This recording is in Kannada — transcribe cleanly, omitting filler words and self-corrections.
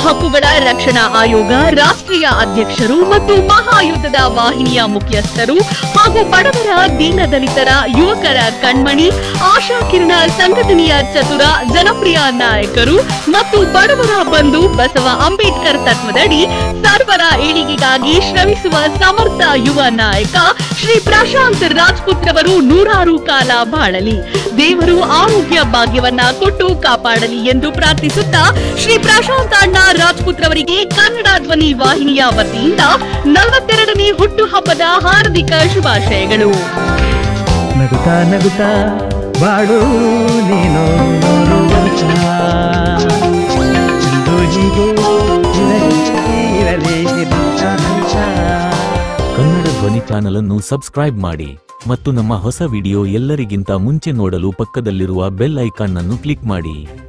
ಹಕ್ಕುಗಳ ರಕ್ಷಣಾ ಆಯೋಗ ರಾಷ್ಟ್ರೀಯ ಅಧ್ಯಕ್ಷರು ಮತ್ತು ಮಹಾಯುದ್ಧದ ವಾಹಿನಿಯ ಮುಖ್ಯಸ್ಥರು ಹಾಗೂ ಬಡವರ ದೀನದಲಿತರ ಯುವಕರ ಕಣ್ಮಣಿ ಆಶಾಕಿರಣ ಸಂಘಟನೆಯ ಚತುರ ಜನಪ್ರಿಯ ನಾಯಕರು ಮತ್ತು ಬಡವರ ಬಂಧು ಬಸವ ಅಂಬೇಡ್ಕರ್ ತತ್ವದಡಿ ಸರ್ವರ ಏಳಿಗೆಗಾಗಿ ಶ್ರಮಿಸುವ ಸಮರ್ಥ ಯುವ ನಾಯಕ ಶ್ರೀ ಪ್ರಶಾಂತ್ ರಾಜ್ಪುತ್ ರವರು 100 ಕಾಲ ಬಾಳಲಿ, ದೇವರು ಆರೋಗ್ಯ ಭಾಗ್ಯವನ್ನ ಕೊಟ್ಟು ಕಾಪಾಡಲಿ ಎಂದು ಪ್ರಾರ್ಥಿಸುತ್ತಾ ಶ್ರೀ ಪ್ರಶಾಂತ್ ಅಣ್ಣ ರಾಜ್ಪುತ್ ರವರಿಗೆ ಕನ್ನಡ ಧ್ವನಿ ವಾಹಿನಿಯ ವತಿಯಿಂದ 42ನೇ ಹುಟ್ಟುಹಬ್ಬದ ಹಾರ್ದಿಕ ಶುಭಾಶಯಗಳು. ನಗುತ್ತಾ ನಗುತ್ತಾ ಬಾಳು ನೀನು ಕನ್ನಡ ಧ್ವನಿ ಚಾನೆಲ್ ಅನ್ನು ಸಬ್ಸ್ಕ್ರೈಬ್ ಮಾಡಿ ಮತ್ತು ನಮ್ಮ ಹೊಸ ವಿಡಿಯೋ ಎಲ್ಲರಿಗಿಂತ ಮುಂಚೆ ನೋಡಲು ಪಕ್ಕದಲ್ಲಿರುವ ಬೆಲ್ ಐಕಾನ್ ಅನ್ನು ಕ್ಲಿಕ್ ಮಾಡಿ.